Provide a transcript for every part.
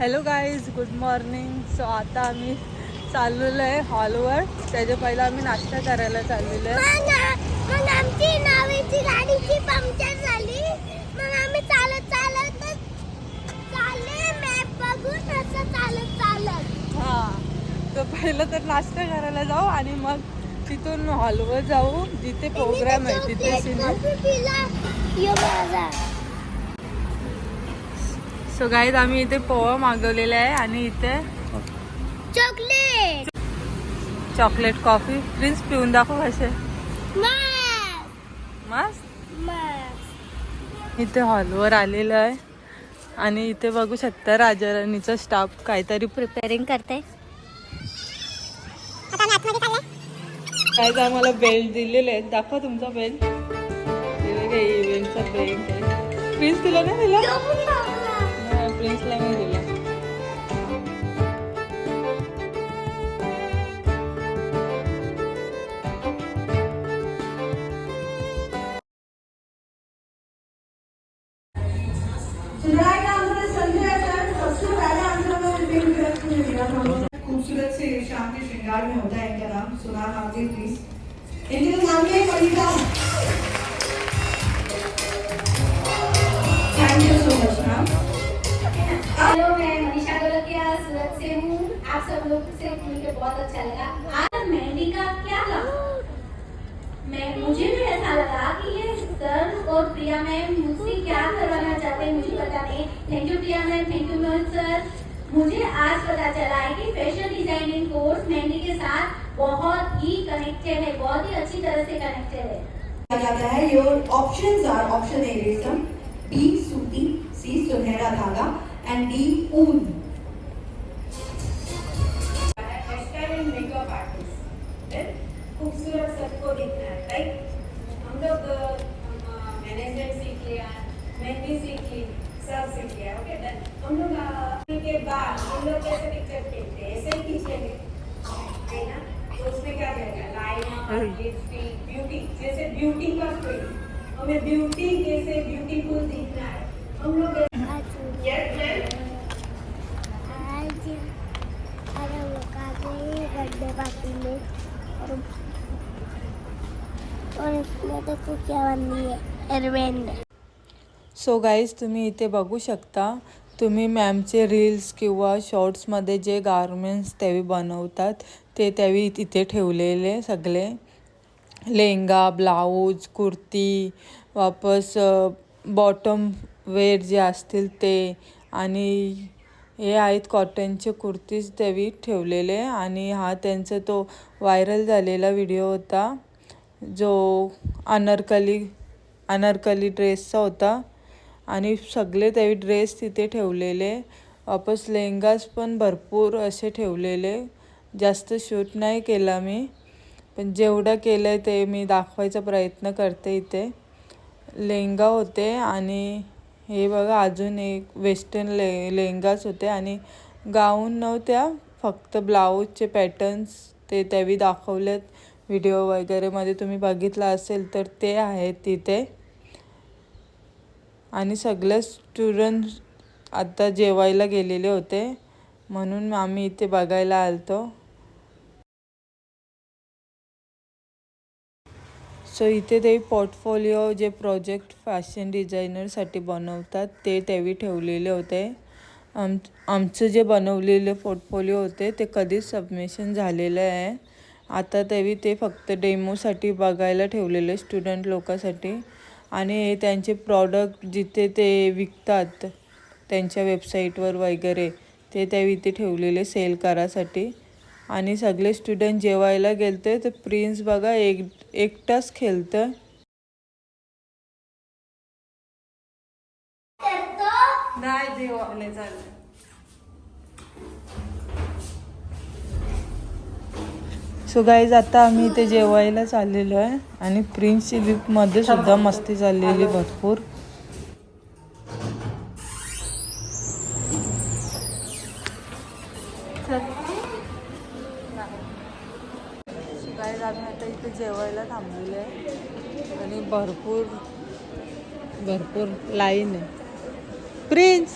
Hello guys, good morning. So आता आम्ही चाललेलो आहे हॉलवर. त्याच्या पहिला आम्ही नाश्ता करायला चाललेलो आहे. मग आमची नावेची गाडीची पंक्चर झाली. मग आम्ही चालत चालले मॅप बघून असं चालत. हां, तर पहिलं तर नाश्ता करायला जाऊ आणि मग तिथून हॉलवर जाऊ जिथे प्रोग्राम आहे तिथे सो गाईज आम्ही इथे पोहा मागवलेला आहे आणि इथे चॉकलेट कॉफी. प्रिन्स पिऊन दाखव कसे मस्त. इथे हॉलवर आलेलं आहे आणि इथे बघू शकता राजा राणीचा स्टाफ काहीतरी प्रिपेअरिंग करते. काय तर आम्हाला बेल्ट दिलेले आहेत. दाखवा तुमचा बेल्ट. इव्हेंटचा बेल्ट आहे. प्रिन्स दिला नाही दिला? प्रिन्सला नाही दिला. खूबसूरत से शाम के श्रृंगार में होता है इनका नाम. सुना आपने प्लीज. इनके नाम है Kavita. Thank you so much ma'am. Hello, मैं मनीषा गोलकिया सूरत से हूँ. आप सब लोग से मिलकर बहुत अच्छा लगा. आज मेहंदी का क्या लगा? मुझे भी ऐसा लगा कि ये सर और प्रिया मैम मुझसे क्या करवाना चाहते हैं मुझे पता नहीं. Thank you Priya ma'am, thank you Mohit sir. मुझे आज पता चला है कि फैशन डिजाइनिंग कोर्स मेहंदी के साथ बहुत ही कनेक्टेड है, बहुत ही अच्छी तरह से कनेक्टेड है. जाता है. Your options are option A रेशम, बी सूती, सी सुनहरा धागा एंड डी ऊन. मेकअप आर्टिस्ट खूबसूरत सबको दिखना है. राइट, हम लोग मैनेजमेंट सीख लिया, मेहंदी सीख ली, सब सीख लिया. Okay done. हम लोग के बाद हम लोग कैसे पिक्चर खींचते हैं, ऐसे ही खींचेंगे है ना. तो उसमें क्या रहेगा, लाइन, लिपस्टिक, ब्यूटी. जैसे ब्यूटी का कोई हमें ब्यूटी कैसे ब्यूटीफुल दिखना है हम लोग. Yes ma'am. बर्थडे पार्टी में और इसमें देखो क्या बन रही है एयरबैंड. सो गाईज तुम्ही इथे बघू शकता. तुम्ही मॅमचे रील्स किंवा शॉर्ट्समध्ये जे गारमेंट्स त्यावेळी बनवतात ते त्यावेळी इथे ठेवलेले सगळे. लेहंगा, ब्लाऊज, कुर्ती, वापस बॉटम वेअर जे असतील ते, आणि हे आहेत कॉटनचे कुर्तीज त्यावेळी ठेवलेले. आणि हा त्यांचा तो व्हायरल झालेला व्हिडिओ होता जो अनारकली ड्रेसचा होता. आणि सगळे त्यावेळी ड्रेस तिथे ठेवलेले. वापस लेहंगास पण भरपूर असे ठेवलेले. जास्त शूट नाही केला मी, पण जेवढं केलं आहे ते मी दाखवायचा प्रयत्न करते. इथे लेहंगा होते आणि हे बघा अजून एक वेस्टर्न लेहंगाच होते आणि गाऊन नव्हत्या, फक्त ब्लाऊजचे पॅटर्न्स ते त्यावेळी दाखवलेत. व्हिडिओ वगैरेमध्ये तुम्ही बघितलं असेल तर ते आहेत तिथे. आणि सगळे स्टुडंट्स आता जेवायला गेलेले होते म्हणून आम्ही इथे बघायला आलतो. सो इथे ते पोर्टफोलिओ जे प्रोजेक्ट फॅशन डिझायनरसाठी बनवतात ते त्यावेळी ठेवलेले होते. आमचं जे बनवलेले पोर्टफोलिओ होते ते कधीच सबमिशन झालेलं आहे. आता त्यावेळी ते फक्त डेमोसाठी बघायला ठेवलेले स्टुडंट लोकांसाठी. आणि त्यांचे प्रॉडक्ट जिथे ते विकतात त्यांच्या वेबसाईटवर वगैरे ते त्यावेळी इथे ठेवलेले सेल करायसाठी. आणि सगळे स्टुडंट जेवायला गेलते तर प्रिन्स बघा एकटाच खेळतं. नाही जेवायला चाललं. सो गाईज आता आम्ही इथे जेवायला चाललेलो आहे आणि प्रिन्सची लिफ्टमध्ये सुद्धा मस्ती चाललेली भरपूर. गाईज आम्ही आता इथे जेवायला थांबलेलो आहे आणि भरपूर लाईन आहे. प्रिन्स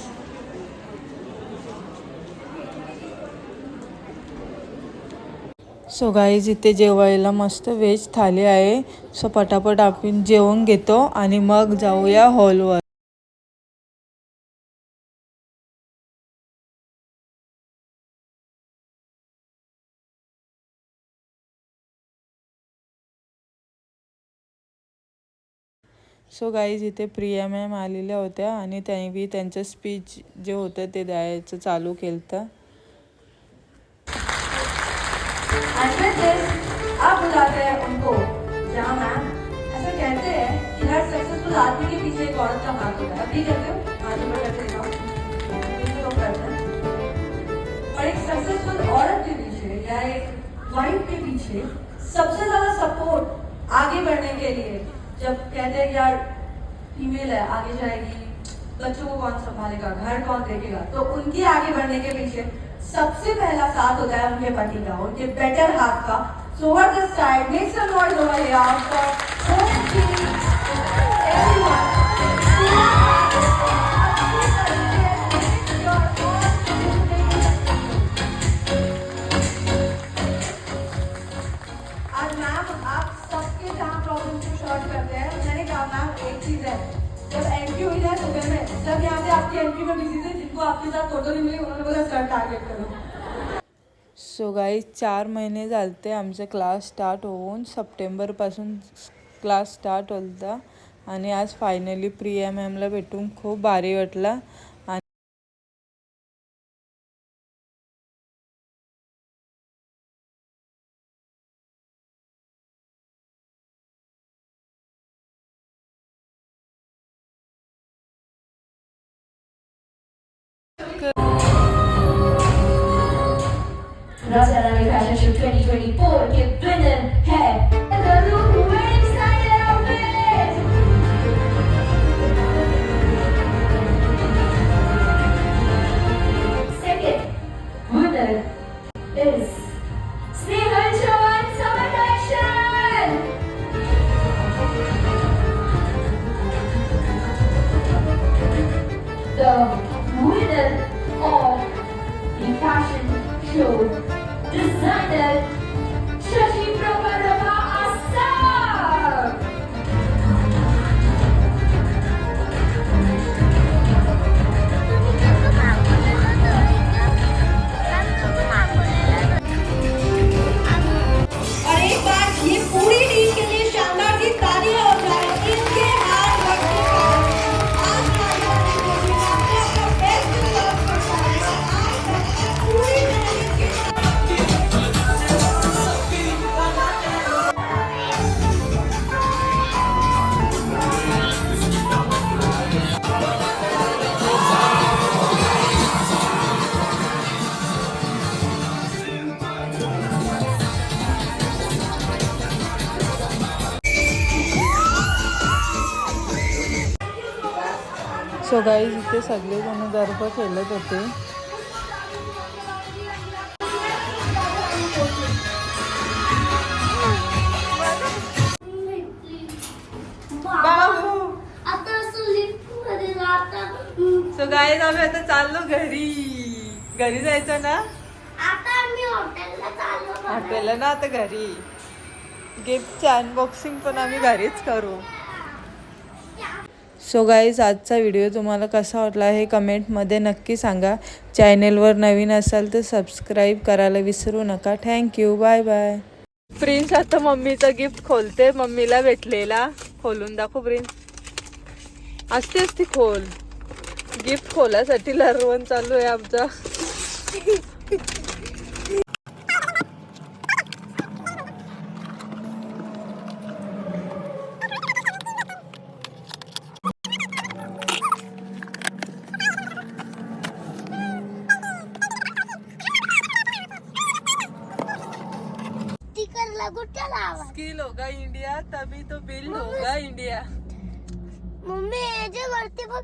सो गाईज इथे जेवायला मस्त व्हेज थाली आहे. सो पटापट आपण जेवण घेतो आणि मग जाऊया हॉलवर. सो गाईज इथे प्रिया मॅम आलेल्या होत्या आणि त्यांनी त्यांचं स्पीच जे होतं ते द्यायचं चालू केलं. अब बुलाते हैं उनको जहाँ मैम ऐसा कहते हैं कि हर सक्सेसफुल आदमी के पीछे एक औरत का हाथ होता है. अभी कहते हो हाथ ऊपर करके दिखाओ. लोग करते हैं. और एक सक्सेसफुल औरत के पीछे या एक वाइफ के पीछे सबसे ज्यादा सपोर्ट आगे बढ़ने के लिए, जब कहते हैं यार फीमेल है आगे जाएगी, बच्चों को कौन संभालेगा, घर कौन देखेगा, तो उनके आगे बढ़ने के पीछे सबसे पहला साथ होता है उनके पति का, उनके बेटर हाफ का. So over this side, make some noise over here for everyone. आज मैम आप सबके जहाँ प्रॉब्लम को शॉर्ट करते हैं. मैंने कहा मैम एक चीज है, जब एंट्री हुई ना तो घर में सब यहाँ पे आपकी एंट्री में बिजी थे. जिनको आपके साथ फोटो नहीं मिली उन्होंने बोला सर टारगेट करो. सो गाईज 4 महिने झालते आमचे क्लास स्टार्ट होऊन. सप्टेंबरपासून क्लास स्टार्ट होता आणि आज फायनली प्रिया मॅमला भेटून खूप भारी वाटला. Rajarani Fashion Show 2024 के विनर है गरू wedding style outfit. Second winner is Snehal Chauhan Summer Collection. The winner of the fashion show designer Shashi Prabharama Assam. और एक बार ये पूरी टीम के लिए शानदार सी तालियां हो जाए. इनके हार्ड वर्क के कारण आज आपने अपना बेस्ट सर्व कर पाए. आज तक पूरी मेहनत के सो गाईज इथे सगळेजण गरबा खेळत होते. आता असं लिफ्ट मध्ये आता सो गाईज आम्ही आता चाललो घरी. घरी जायचं ना, आता आम्ही हॉटेलला चाललो बघा. हॉटेलला ना आता घरी. गिफ्टचे अनबॉक्सिंग पण आम्ही घरीच करू. सो गाईज आजचा व्हिडिओ तुम्हाला कसा वाटला हे कमेंटमध्ये नक्की सांगा. चॅनेलवर नवीन असाल तर सबस्क्राईब करायला विसरू नका. थँक्यू. Bye bye. प्रिन्स आता मम्मीचं गिफ्ट खोलते. मम्मीला भेटलेला. खोलून दाखव प्रिन्स. असते असते खोल. गिफ्ट खोलासाठी लरवण चालू आहे आमचा. स्टिकर लगुट्या लावा. स्किल होगा इंडिया तभी तो बिल्ड होगा इंडिया. मम्मी याच्या वरती बघ